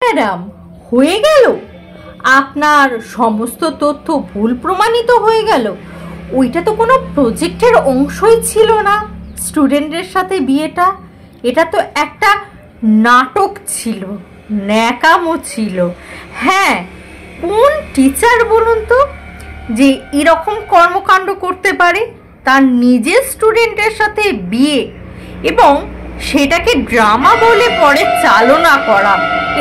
Madam, হয়ে গেল? আপনার সমস্ত তথ্য ভুল প্রমাণিত হয়ে গেল? ওইটা তো কোনো প্রজেক্টের অংশই ছিল না। স্টুডেন্টের সাথে বিয়েটা, এটা তো একটা নাটক ছিল, ন্যাকামো ছিল। হ্যাঁ, কোন টিচার বলুন তো যে এরকম কর্মকাণ্ড করতে পারে? তার নিজের স্টুডেন্টের সাথে বিয়ে এবং সেটাকে ড্রামা বলে পরে চালনা করা,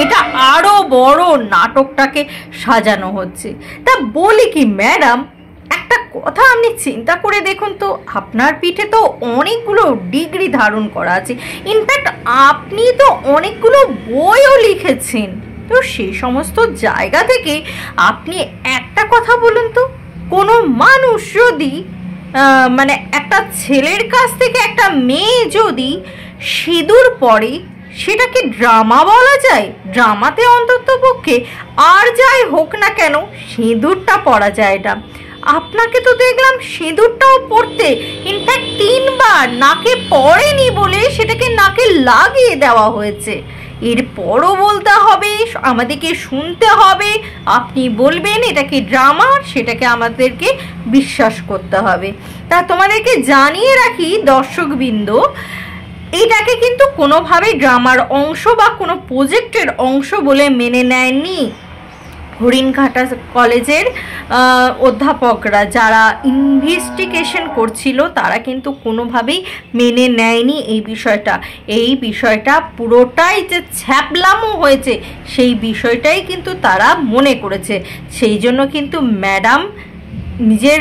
এটা আরো বড় নাটকটাকে সাজানো হচ্ছে। তা বলি কি ম্যাডাম, একটা কথা আপনি চিন্তা করে দেখুন তো, আপনার পিঠে তো অনেকগুলো ডিগ্রি ধারণ করা আছে, ইনফ্যাক্ট আপনি তো অনেকগুলো বইও লিখেছেন। তো সেই সমস্ত জায়গা থেকে আপনি একটা কথা বলুন তো, কোনো মানুষ যদি মানে একটা ছেলের কাছ থেকে একটা মেয়ে যদি সিঁদুর পরে, সেটাকে ড্রামা বলা যায়? ড্রামাতে অন্তত পক্ষে আর যাই হোক না কেন সিঁদুরটা পরা যায় না। আপনাকে তো দেখলাম সিঁদুরটাও পরতে, ইনফ্যাক্ট 3 বার নাকে পড়েনি বলে সেটাকে নাকে লাগিয়ে দেওয়া হয়েছে। এরপরও বলতে হবে, আমাদেরকে শুনতে হবে, আপনি বলবেন এটাকে ড্রামা, সেটাকে আমাদেরকে বিশ্বাস করতে হবে। তা তোমাদেরকে জানিয়ে রাখি দর্শকবৃন্দ, এটাকে কিন্তু কোনোভাবে ড্রামার অংশ বা কোনো প্রজেক্টের অংশ বলে মেনে নেয়নি হরিণঘাটা কলেজের অধ্যাপকরা, যারা ইনভেস্টিগেশন করছিল, তারা কিন্তু কোনোভাবেই মেনে নেয়নি এই বিষয়টা। এই বিষয়টা পুরোটাই যে ছ্যাবলামো হয়েছে, সেই বিষয়টাই কিন্তু তারা মনে করেছে। সেই জন্য কিন্তু ম্যাডাম নিজের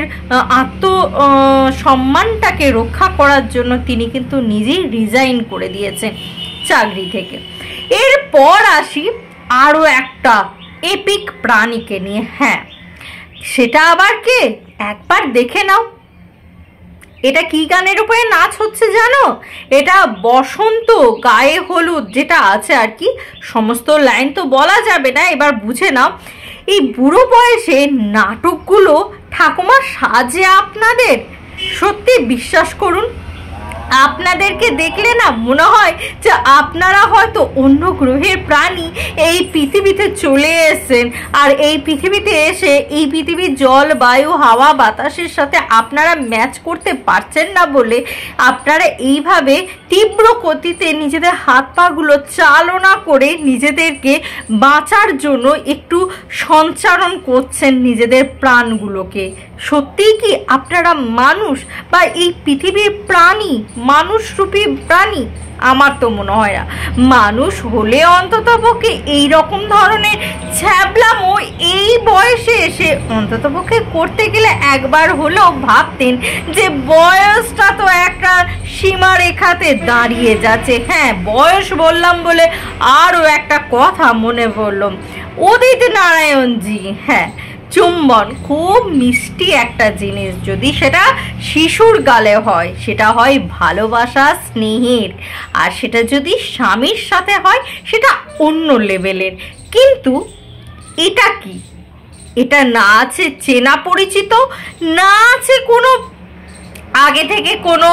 আত্মসম্মানটাকে রক্ষা করার জন্য তিনি কিন্তু নিজেই রিজাইন করে দিয়েছেন চাকরি থেকে। এরপর আসি আরও একটা এপিক প্রাণীকে নিয়ে। হ্যাঁ, সেটা আবার কে? একবার দেখে নাও। এটা কি গানের উপরে নাচ হচ্ছে জানো? এটা বসন্ত গায়ে হলুদ যেটা আছে আর কি, সমস্ত লাইন তো বলা যাবে না, এবার বুঝে নাও। এই বুড়ো বয়সে নাটকগুলো ঠাকুমা সাজে আপনাদের, সত্যি বিশ্বাস করুন, আপনাদেরকে দেখলে না মনে হয় যে আপনারা হয়তো অন্য গ্রহের প্রাণী এই পৃথিবীতে চলে এসেছেন, আর এই পৃথিবীতে এসে এই পৃথিবীর জল, বায়ু, হাওয়া, বাতাসের সাথে আপনারা ম্যাচ করতে পারছেন না বলে আপনারা এইভাবে তীব্র গতিতে নিজেদের হাত পাগুলো চালনা করে নিজেদেরকে বাঁচার জন্য একটু সঞ্চারণ করছেন নিজেদের প্রাণগুলোকে। সত্যিই কি আপনারা মানুষ বা এই পৃথিবীর প্রাণী, মানুষরূপী প্রাণী? আমার তো মনে হয় না। মানুষ হলে অন্তত পক্ষে এইরকম ধরনের ছ্যাবলামো এই বয়সে এসে অন্তত পক্ষে করতে গেলে একবার হলেও ভাবতেন যে বয়সটা তো একটা সীমারেখাতে দাঁড়িয়ে যাচ্ছে। হ্যাঁ, বয়স বললাম বলে আরও একটা কথা মনে পড়ল, উদিত নারায়ণজি। হ্যাঁ, চুম্বন খুব মিষ্টি একটা জিনিস, যদি সেটা শিশুর গালে হয় সেটা হয় ভালোবাসা, স্নেহের, আর সেটা যদি স্বামীর সাথে হয় সেটা অন্য লেভেলের। কিন্তু এটা কি? এটা না আছে চেনা পরিচিত, না আছে কোনো আগে থেকে কোনো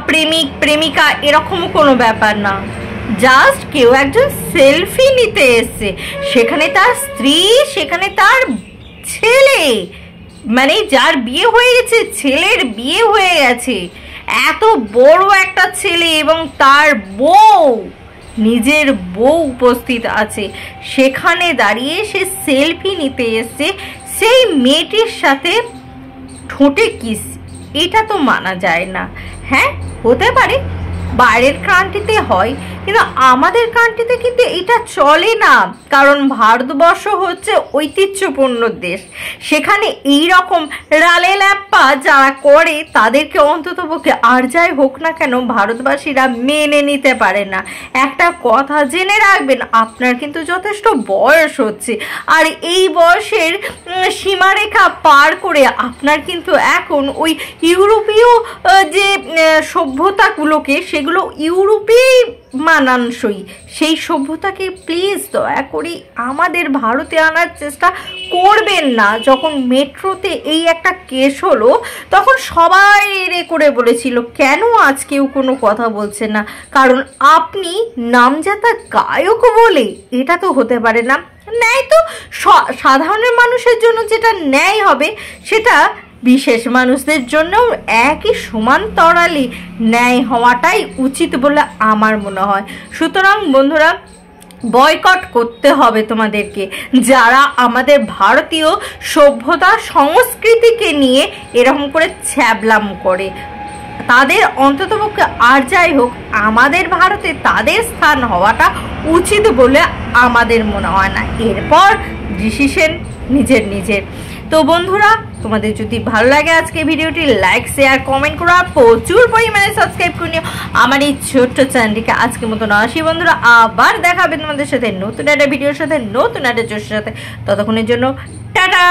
প্রেমিক প্রেমিকা, এরকম কোনো ব্যাপার না। জাস্ট কেউ একজন সেলফি নিতে এসছে, সেখানে তার স্ত্রী, সেখানে তার ছেলে, মানে যার বিয়ে হয়ে গেছে, ছেলের বিয়ে হয়ে গেছে, এত বড় একটা ছেলে এবং তার বউ, নিজের বউ উপস্থিত আছে, সেখানে দাঁড়িয়ে সে সেলফি নিতে এসছে সেই মেয়েটির সাথে ঠোঁটে কিস। এটা তো মানা যায় না। হ্যাঁ, হতে পারে বাইরের কান্ট্রিতে হয়, কিন্তু আমাদের কান্ট্রিতে কিন্তু এটা চলে না, কারণ ভারতবর্ষ হচ্ছে ঐতিহ্যপূর্ণ দেশ। সেখানে এই রকম রালে ল্যাপ্পা যারা করে তাদেরকে অন্তত পক্ষে আর যাই হোক না কেন ভারতবাসীরা মেনে নিতে পারে না। একটা কথা জেনে রাখবেন, আপনার কিন্তু যথেষ্ট বয়স হচ্ছে, আর এই বয়সের সীমারেখা পার করে আপনার কিন্তু এখন ওই ইউরোপীয় যে সভ্যতাগুলোকে, সে সেগুলো ইউরোপেই মানানসই, সেই সভ্যতাকে প্লিজ দয়া করে আমাদের ভারতে আনার চেষ্টা করবেন না। যখন মেট্রোতে এই একটা কেস হলো তখন সবাই রে করে বলেছিল কেন আজ কেউ কোনো কথা বলছে না, কারণ আপনি নামজাদা গায়ক বলে। এটা তো হতে পারে না। ন্যায় তো সাধারণ মানুষের জন্য যেটা ন্যায় হবে সেটা বিশেষ মানুষদের জন্যও একই সমান্তরালে ন্যায় হওয়াটাই উচিত বলে আমার মনে হয়। সুতরাং বন্ধুরা, বয়কট করতে হবে তোমাদেরকে, যারা আমাদের ভারতীয় সভ্যতা সংস্কৃতিকে নিয়ে এরকম করে ছ্যাবলাম করে। তাদের অন্ততপক্ষে আর যাই হোক আমাদের ভারতে তাদের স্থান হওয়াটা উচিত বলে আমাদের মনে হয় না। এরপর ডিসিশন নিজের। তো বন্ধুরা, তোমাদের যদি ভালো লাগে আজকে ভিডিওটি লাইক শেয়ার কমেন্ট করো আর প্রচুর পরিমাণে সাবস্ক্রাইব করে নিও আমার এই ছোট্ট চ্যানেলটিকে। আজকের মতন আসি বন্ধুরা, আবার দেখা হবে তোমাদের সাথে নতুন একটা ভিডিওর সাথে, নতুন একটা জোশের সাথে। ততক্ষণের জন্য টাটা।